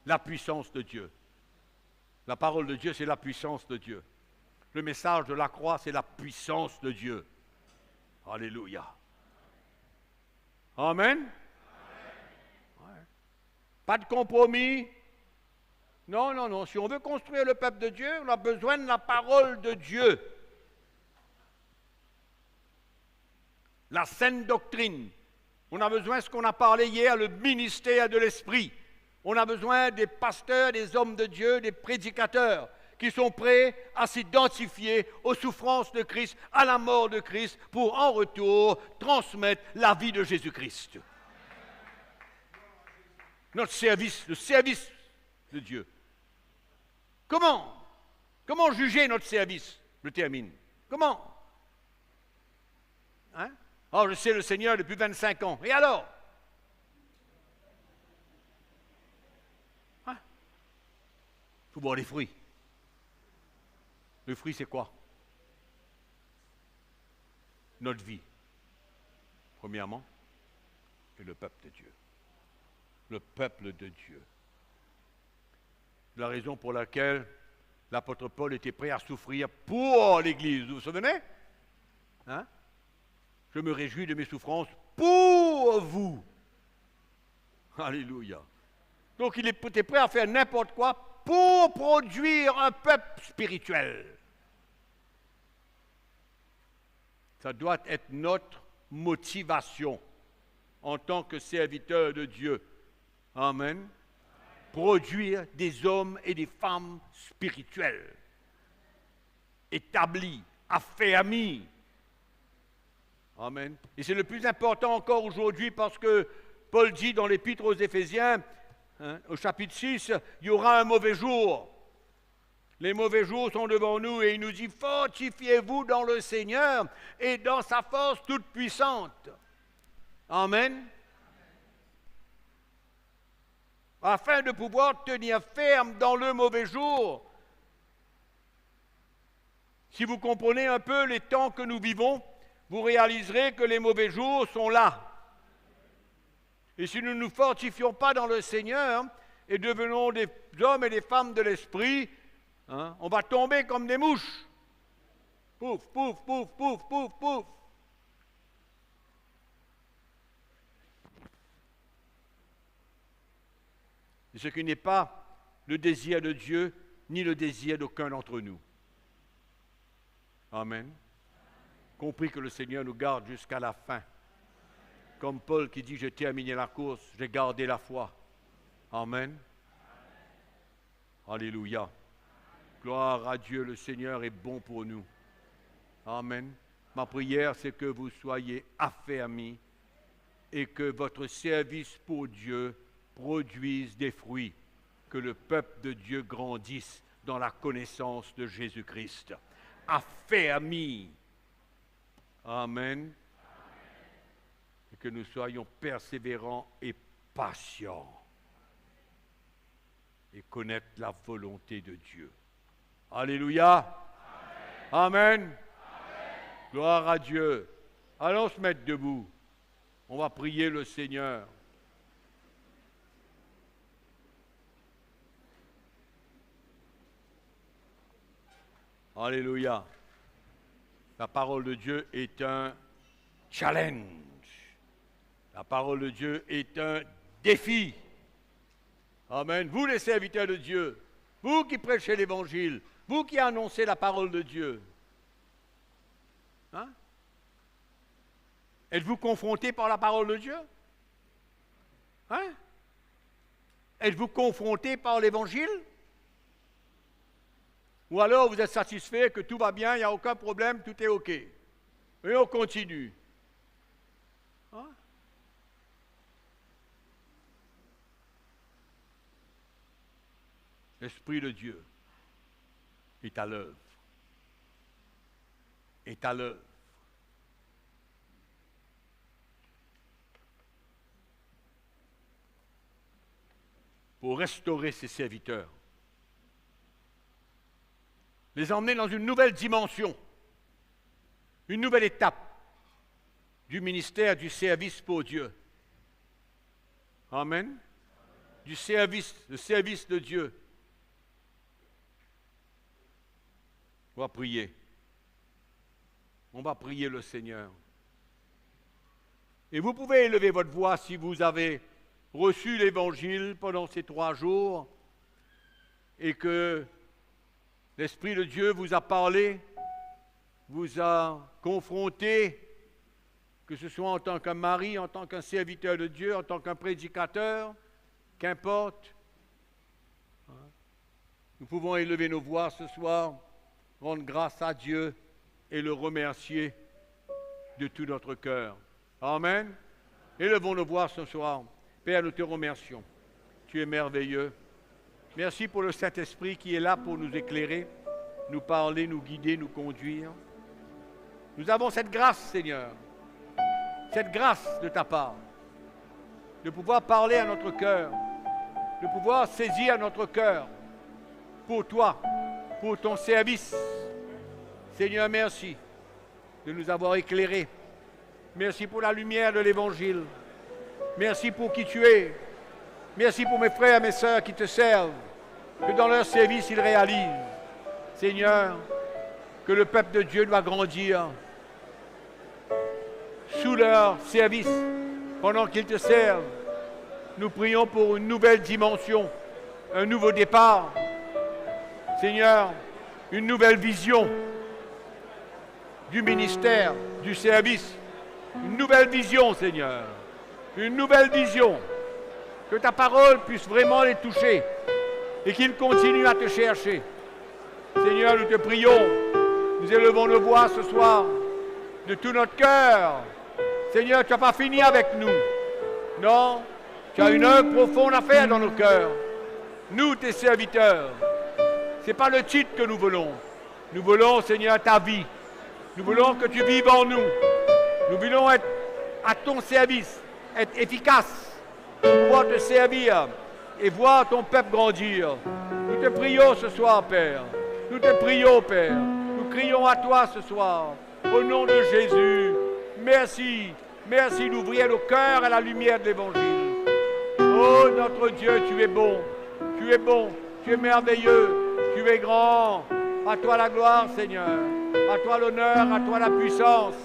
La puissance de Dieu. La parole de Dieu, c'est la puissance de Dieu. Le message de la croix, c'est la puissance de Dieu. Alléluia. Amen. Ouais. Pas de compromis. Non, non, non. Si on veut construire le peuple de Dieu, on a besoin de la parole de Dieu. La saine doctrine. On a besoin de ce qu'on a parlé hier, le ministère de l'Esprit. On a besoin des pasteurs, des hommes de Dieu, des prédicateurs qui sont prêts à s'identifier aux souffrances de Christ, à la mort de Christ, pour en retour transmettre la vie de Jésus-Christ. Notre service, le service de Dieu. Comment juger notre service? Je termine. Comment? Hein? Oh, je sais le Seigneur depuis 25 ans. Et alors? Hein? Il faut voir les fruits. Le fruit, c'est quoi? Notre vie, premièrement, et le peuple de Dieu. Le peuple de Dieu. La raison pour laquelle l'apôtre Paul était prêt à souffrir pour l'Église, vous vous souvenez? Hein? Je me réjouis de mes souffrances pour vous. Alléluia. Donc il était prêt à faire n'importe quoi pour produire un peuple spirituel. Ça doit être notre motivation en tant que serviteur de Dieu. Amen. Produire des hommes et des femmes spirituels, établis, affermis. Amen. Et c'est le plus important encore aujourd'hui parce que Paul dit dans l'Épître aux Éphésiens, au chapitre 6, il y aura un mauvais jour. Les mauvais jours sont devant nous et il nous dit, fortifiez-vous dans le Seigneur et dans sa force toute puissante. Amen. Afin de pouvoir tenir ferme dans le mauvais jour. Si vous comprenez un peu les temps que nous vivons, vous réaliserez que les mauvais jours sont là. Et si nous ne nous fortifions pas dans le Seigneur et devenons des hommes et des femmes de l'esprit, on va tomber comme des mouches. Pouf, pouf, pouf, pouf, pouf, pouf. Et ce qui n'est pas le désir de Dieu, ni le désir d'aucun d'entre nous. Amen. compris que le Seigneur nous garde jusqu'à la fin. Comme Paul qui dit, j'ai terminé la course, j'ai gardé la foi. Amen. Alléluia. Gloire à Dieu, le Seigneur est bon pour nous. Amen. Ma prière, c'est que vous soyez affermis et que votre service pour Dieu produise des fruits, que le peuple de Dieu grandisse dans la connaissance de Jésus-Christ. Affermis. Amen. Et que nous soyons persévérants et patients et connaître la volonté de Dieu. Alléluia. Amen. Amen. Gloire à Dieu. Allons se mettre debout. On va prier le Seigneur. Alléluia. La parole de Dieu est un challenge. La parole de Dieu est un défi. Amen. Vous les serviteurs de Dieu, vous qui prêchez l'Évangile, vous qui annoncez la parole de Dieu. Hein? Êtes-vous confrontés par la parole de Dieu? Hein? Êtes-vous confrontés par l'Évangile? Ou alors vous êtes satisfait que tout va bien, il n'y a aucun problème, tout est OK. Et on continue. Hein? L'Esprit de Dieu est à l'œuvre. Est à l'œuvre. Pour restaurer ses serviteurs. Les emmener dans une nouvelle dimension, une nouvelle étape du ministère, du service pour Dieu. Amen. Du service, le service de Dieu. On va prier. On va prier le Seigneur. Et vous pouvez élever votre voix si vous avez reçu l'Évangile pendant ces 3 jours et que l'Esprit de Dieu vous a parlé, vous a confronté, que ce soit en tant qu'un mari, en tant qu'un serviteur de Dieu, en tant qu'un prédicateur, qu'importe. Nous pouvons élever nos voix ce soir, rendre grâce à Dieu et le remercier de tout notre cœur. Amen. Élevons nos voix ce soir. Père, nous te remercions. Tu es merveilleux. Merci pour le Saint-Esprit qui est là pour nous éclairer, nous parler, nous guider, nous conduire. Nous avons cette grâce, Seigneur, cette grâce de ta part, de pouvoir parler à notre cœur, de pouvoir saisir notre cœur pour toi, pour ton service. Seigneur, merci de nous avoir éclairés. Merci pour la lumière de l'Évangile. Merci pour qui tu es. Merci pour mes frères et mes sœurs qui te servent, que dans leur service ils réalisent. Seigneur, que le peuple de Dieu doit grandir sous leur service pendant qu'ils te servent. Nous prions pour une nouvelle dimension, un nouveau départ. Seigneur, une nouvelle vision du ministère, du service. Une nouvelle vision, Seigneur. Une nouvelle vision. Que ta parole puisse vraiment les toucher et qu'ils continuent à te chercher. Seigneur, nous te prions. Nous élevons nos voix ce soir de tout notre cœur. Seigneur, tu n'as pas fini avec nous. Non, tu as une œuvre profonde à faire dans nos cœurs. Nous, tes serviteurs. Ce n'est pas le titre que nous voulons. Nous voulons, Seigneur, ta vie. Nous voulons que tu vives en nous. Nous voulons être à ton service, être efficaces, pour pouvoir te servir et voir ton peuple grandir. Nous te prions ce soir, Père. Nous te prions, Père. Nous crions à toi ce soir. Au nom de Jésus, merci. Merci d'ouvrir nos cœurs à la lumière de l'Évangile. Oh, notre Dieu, tu es bon. Tu es bon. Tu es merveilleux. Tu es grand. À toi la gloire, Seigneur. À toi l'honneur, à toi la puissance.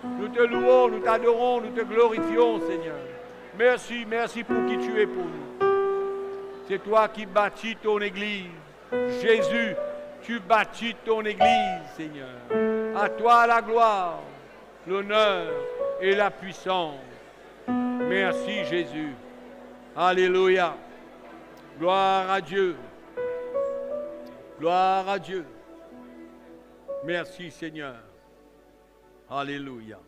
Nous te louons, nous t'adorons, nous te glorifions, Seigneur. Merci, merci pour qui tu es pour nous. C'est toi qui bâtis ton Église. Jésus, tu bâtis ton Église, Seigneur. À toi la gloire. l'honneur et la puissance. Merci Jésus. Alléluia. Gloire à Dieu. Gloire à Dieu. Merci Seigneur. Alléluia.